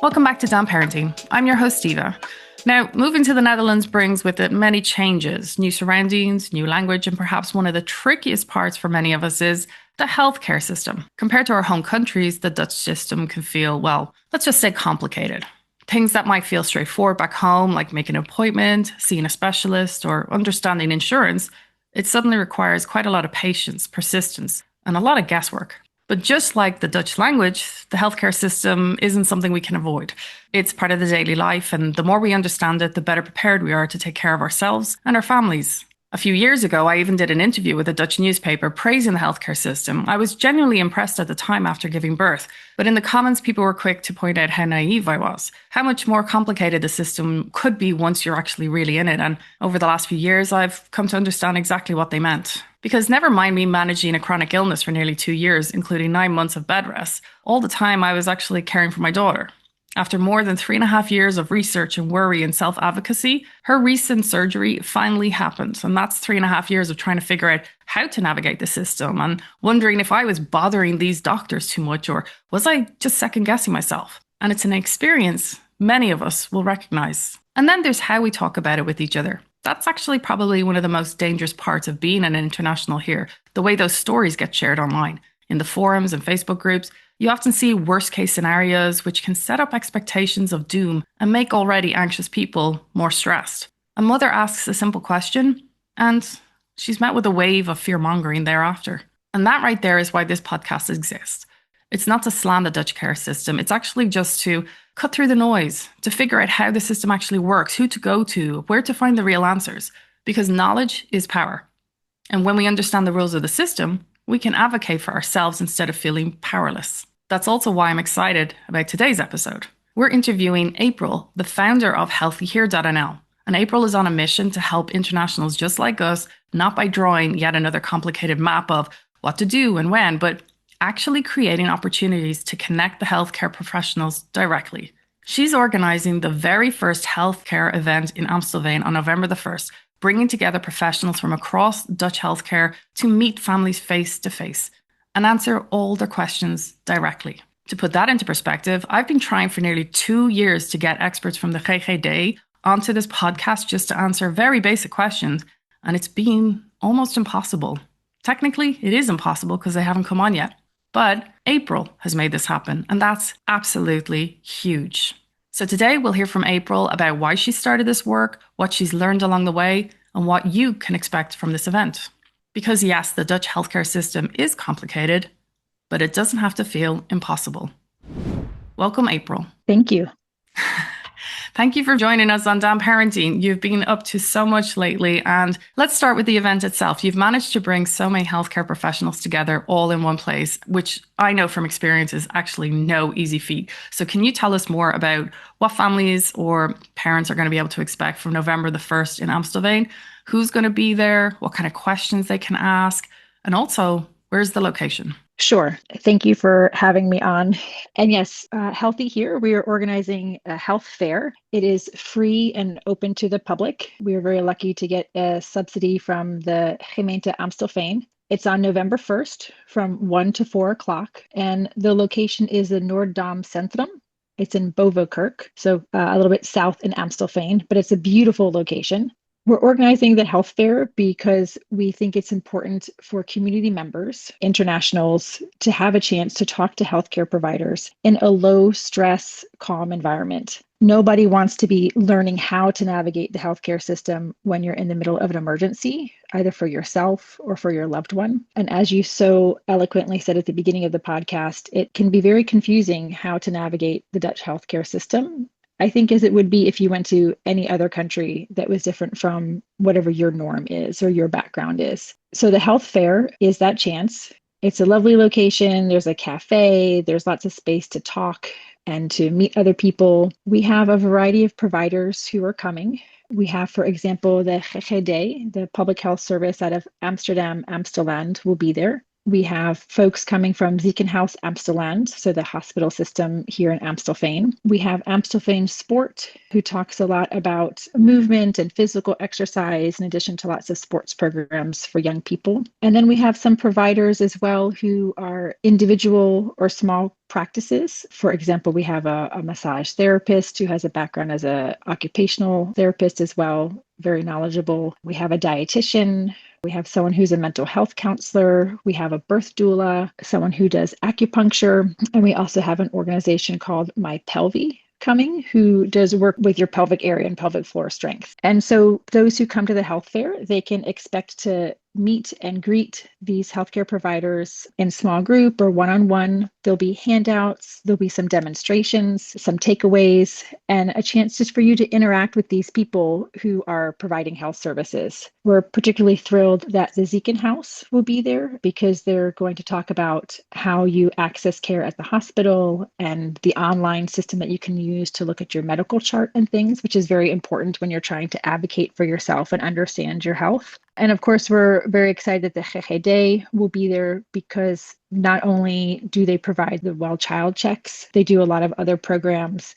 Welcome back to Damn Parenting. I'm your host, Eva. Now, moving to the Netherlands brings with it many changes, new surroundings, new language, and perhaps one of the trickiest parts for many of us is the healthcare system. Compared to our home countries, the Dutch system can feel, well, let's just say complicated. Things that might feel straightforward back home, like making an appointment, seeing a specialist, or understanding insurance, it suddenly requires quite a lot of patience, persistence, and a lot of guesswork. But just like the Dutch language, the healthcare system isn't something we can avoid. It's part of the daily life, and the more we understand it, the better prepared we are to take care of ourselves and our families. A few years ago, I even did an interview with a Dutch newspaper praising the healthcare system. I was genuinely impressed at the time after giving birth, but in the comments, people were quick to point out how naive I was, how much more complicated the system could be once you're actually really in it. And over the last few years, I've come to understand exactly what they meant. Because never mind me managing a chronic illness for nearly 2 years, including 9 months of bed rest, all the time I was actually caring for my daughter. After more than 3.5 years of research and worry and self-advocacy, her recent surgery finally happened. And that's 3.5 years of trying to figure out how to navigate the system and wondering if I was bothering these doctors too much or was I just second guessing myself? And it's an experience many of us will recognize. And then there's how we talk about it with each other. That's actually probably one of the most dangerous parts of being an international here, the way those stories get shared online. In the forums and Facebook groups, you often see worst case scenarios which can set up expectations of doom and make already anxious people more stressed. A mother asks a simple question and she's met with a wave of fear-mongering thereafter. And that right there is why this podcast exists. It's not to slam the Dutch care system, it's actually just to cut through the noise, to figure out how the system actually works, who to go to, where to find the real answers. Because knowledge is power. And when we understand the rules of the system, we can advocate for ourselves instead of feeling powerless. That's also why I'm excited about today's episode. We're interviewing April, the founder of healthyhere.nl. And April is on a mission to help internationals just like us, not by drawing yet another complicated map of what to do and when, but actually creating opportunities to connect the healthcare professionals directly. She's organizing the very first healthcare event in Amstelveen on November the 1st, bringing together professionals from across Dutch healthcare to meet families face to face and answer all their questions directly. To put that into perspective, I've been trying for nearly 2 years to get experts from the GGD onto this podcast just to answer very basic questions, and it's been almost impossible. Technically, it is impossible because they haven't come on yet. But April has made this happen, and that's absolutely huge. So today we'll hear from April about why she started this work, what she's learned along the way, and what you can expect from this event. Because yes, the Dutch healthcare system is complicated, but it doesn't have to feel impossible. Welcome, April. Thank you. Thank you for joining us on Damn Parenting. You've been up to so much lately, and let's start with the event itself. You've managed to bring so many healthcare professionals together all in one place, which I know from experience is actually no easy feat. So can you tell us more about what families or parents are going to be able to expect from November the 1st in Amstelveen? Who's going to be there? What kind of questions they can ask? And also, where's the location? Sure. Thank you for having me on. And yes, Healthy Here, we are organizing a health fair. It is free and open to the public. We are very lucky to get a subsidy from the gemeente Amstelveen. It's on November 1st from 1 to 4 o'clock. And the location is the Noorddam Centrum. It's in Bovenkerk, so a little bit south in Amstelveen, but it's a beautiful location. We're organizing the health fair because we think it's important for community members, internationals, to have a chance to talk to healthcare providers in a low stress, calm environment. Nobody wants to be learning how to navigate the healthcare system when you're in the middle of an emergency, either for yourself or for your loved one. And as you so eloquently said at the beginning of the podcast, it can be very confusing how to navigate the Dutch healthcare system. I think as it would be if you went to any other country that was different from whatever your norm is or your background is. So the health fair is that chance. It's a lovely location. There's a cafe. There's lots of space to talk and to meet other people. We have a variety of providers who are coming. We have, for example, the GGD, the public health service out of Amsterdam, Amsteland, will be there. We have folks coming from Ziekenhuis Amstelland, so the hospital system here in Amstelveen. We have Amstelveen Sport, who talks a lot about movement and physical exercise, in addition to lots of sports programs for young people. And then we have some providers as well who are individual or small practices. For example, we have a massage therapist who has a background as an occupational therapist as well, very knowledgeable. We have a dietitian. We have someone who's a mental health counselor. We have a birth doula, someone who does acupuncture. And we also have an organization called My Pelvi coming who does work with your pelvic area and pelvic floor strength. And so those who come to the health fair, they can expect to meet and greet these healthcare providers in small group or one-on-one. There'll be handouts, there'll be some demonstrations, some takeaways, and a chance just for you to interact with these people who are providing health services. We're particularly thrilled that the Ziekenhuis will be there because they're going to talk about how you access care at the hospital and the online system that you can use to look at your medical chart and things, which is very important when you're trying to advocate for yourself and understand your health. And of course, we're very excited that the GGD will be there because not only do they provide the well child checks, they do a lot of other programs.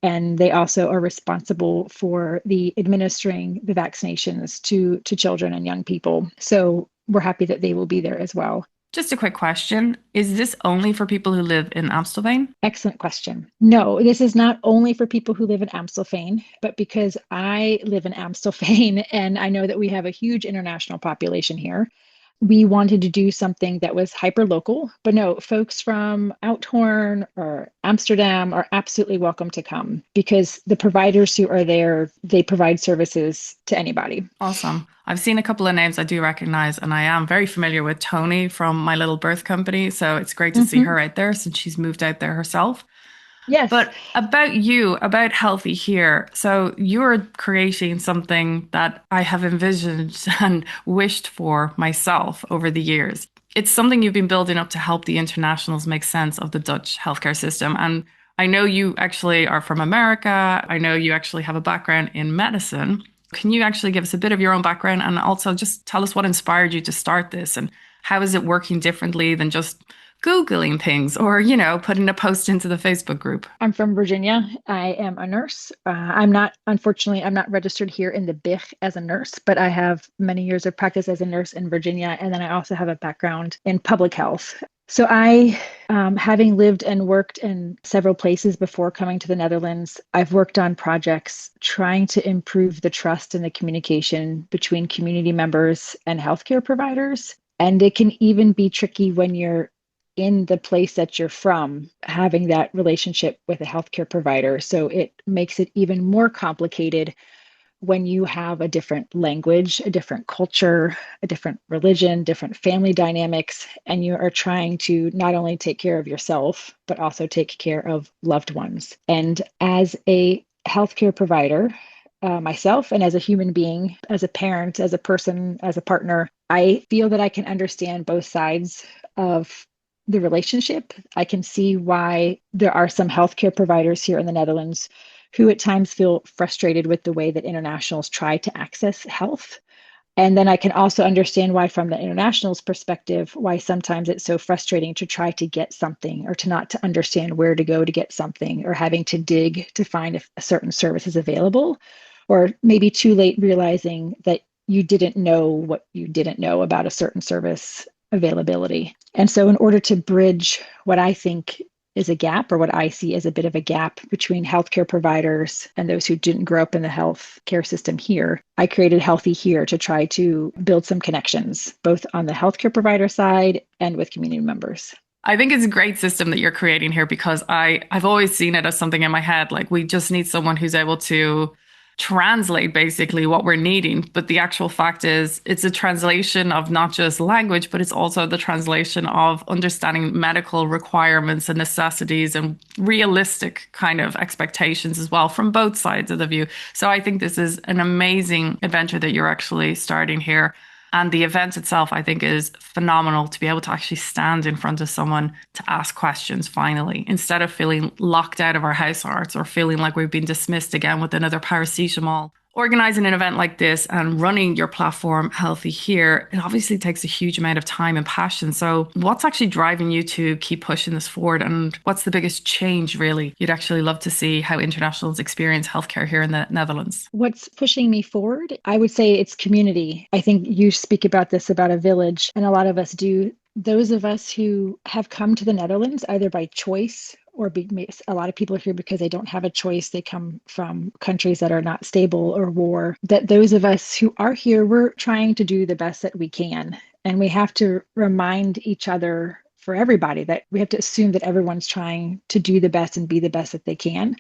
And they also are responsible for the administering the vaccinations to children and young people. So we're happy that they will be there as well. Just a quick question. Is this only for people who live in Amstelveen? Excellent question. No, this is not only for people who live in Amstelveen, but because I live in Amstelveen and I know that we have a huge international population here, we wanted to do something that was hyper local. But no, folks from Outhorn or Amsterdam are absolutely welcome to come because the providers who are there, they provide services to anybody. Awesome. I've seen a couple of names I do recognize, and I am very familiar with Tony from my little birth company. So it's great to see her out there since she's moved out there herself. Yes. But about you, about Healthy Here. So you're creating something that I have envisioned and wished for myself over the years. It's something you've been building up to help the internationals make sense of the Dutch healthcare system. And I know you actually are from America. I know you actually have a background in medicine. Can you actually give us a bit of your own background and also just tell us what inspired you to start this and how is it working differently than just Googling things or, putting a post into the Facebook group? I'm from Virginia. I am a nurse. Unfortunately, I'm not registered here in the BIG as a nurse, but I have many years of practice as a nurse in Virginia. And then I also have a background in public health. So having lived and worked in several places before coming to the Netherlands, I've worked on projects trying to improve the trust and the communication between community members and healthcare providers. And it can even be tricky when you're in the place that you're from, having that relationship with a healthcare provider. So it makes it even more complicated when you have a different language, a different culture, a different religion, different family dynamics, and you are trying to not only take care of yourself, but also take care of loved ones. And as a healthcare provider, myself, and as a human being, as a parent, as a person, as a partner, I feel that I can understand both sides of the relationship. I can see why there are some healthcare providers here in the Netherlands who at times feel frustrated with the way that internationals try to access health. And then I can also understand why, from the international's perspective, why sometimes it's so frustrating to try to get something or to understand where to go to get something or having to dig to find if a certain service is available, or maybe too late realizing that you didn't know what you didn't know about a certain service availability. And so in order to bridge what I think is a gap, or what I see as a bit of a gap between healthcare providers and those who didn't grow up in the healthcare system here, I created Healthy Here to try to build some connections, both on the healthcare provider side and with community members. I think it's a great system that you're creating here because I've always seen it as something in my head. Like we just need someone who's able to translate basically what we're needing. But the actual fact is it's a translation of not just language, but it's also the translation of understanding medical requirements and necessities and realistic kind of expectations as well from both sides of the view. So I think this is an amazing adventure that you're actually starting here. And the event itself, I think, is phenomenal to be able to actually stand in front of someone to ask questions finally, instead of feeling locked out of our house arts or feeling like we've been dismissed again with another paracetamol. Organizing an event like this and running your platform Healthy Here, it obviously takes a huge amount of time and passion. So, what's actually driving you to keep pushing this forward? And what's the biggest change, really, you'd actually love to see how internationals experience healthcare here in the Netherlands? What's pushing me forward? I would say it's community. I think you speak about this about a village, and a lot of us do. Those of us who have come to the Netherlands either by choice or a lot of people are here because they don't have a choice. They come from countries that are not stable or war. That those of us who are here, we're trying to do the best that we can. And we have to remind each other, for everybody, that we have to assume that everyone's trying to do the best and be the best that they can.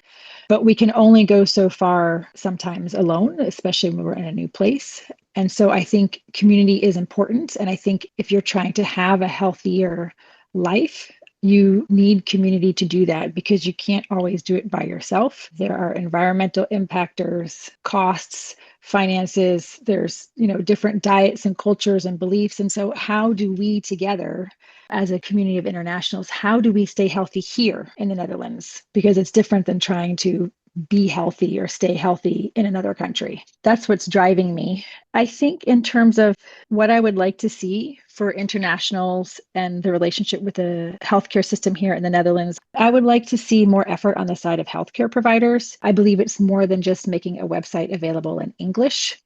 But we can only go so far sometimes alone, especially when we're in a new place. And so I think community is important. And I think if you're trying to have a healthier life, you need community to do that because you can't always do it by yourself. There are environmental impactors, costs, finances, there's, different diets and cultures and beliefs. And so how do we together as a community of internationals, how do we stay healthy here in the Netherlands? Because it's different than trying to be healthy or stay healthy in another country. That's what's driving me. I think in terms of what I would like to see for internationals and the relationship with the healthcare system here in the Netherlands, I would like to see more effort on the side of healthcare providers. I believe it's more than just making a website available in English,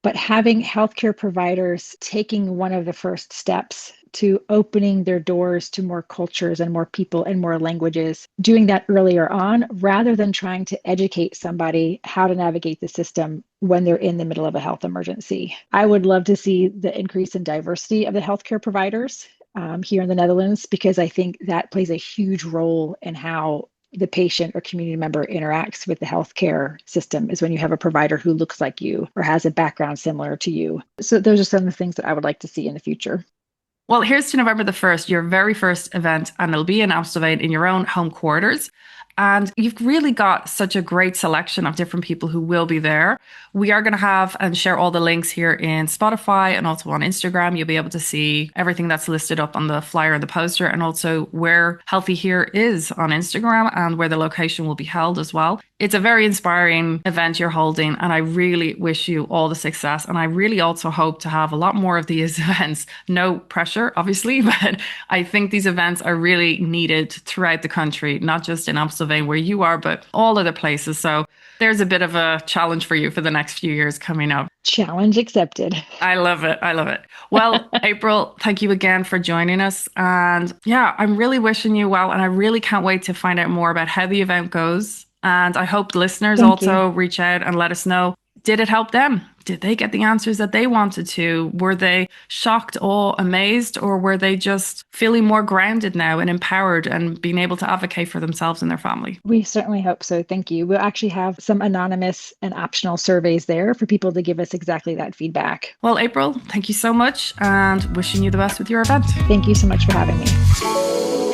but having healthcare providers taking one of the first steps to opening their doors to more cultures and more people and more languages, doing that earlier on, rather than trying to educate somebody how to navigate the system when they're in the middle of a health emergency. I would love to see the increase in diversity of the healthcare providers here in the Netherlands, because I think that plays a huge role in how the patient or community member interacts with the healthcare system, is when you have a provider who looks like you or has a background similar to you. So those are some of the things that I would like to see in the future. Well, here's to November the 1st, your very first event, and it'll be in Amstelveen in your own home quarters. And you've really got such a great selection of different people who will be there. We are going to have and share all the links here in Spotify and also on Instagram. You'll be able to see everything that's listed up on the flyer and the poster, and also where Healthy Here is on Instagram and where the location will be held as well. It's a very inspiring event you're holding, and I really wish you all the success. And I really also hope to have a lot more of these events. No pressure, obviously, but I think these events are really needed throughout the country, not just in Amstelveen where you are, but all other places. So there's a bit of a challenge for you for the next few years coming up. Challenge accepted. I love it. I love it. Well, April, thank you again for joining us. And yeah, I'm really wishing you well. And I really can't wait to find out more about how the event goes. And I hope listeners Thank you. also reach out and let us know, did it help them? Did they get the answers that they wanted to? Were they shocked or amazed, or were they just feeling more grounded now and empowered and being able to advocate for themselves and their family? We certainly hope so. Thank you. We'll actually have some anonymous and optional surveys there for people to give us exactly that feedback. Well, April, thank you so much, and wishing you the best with your event. Thank you so much for having me.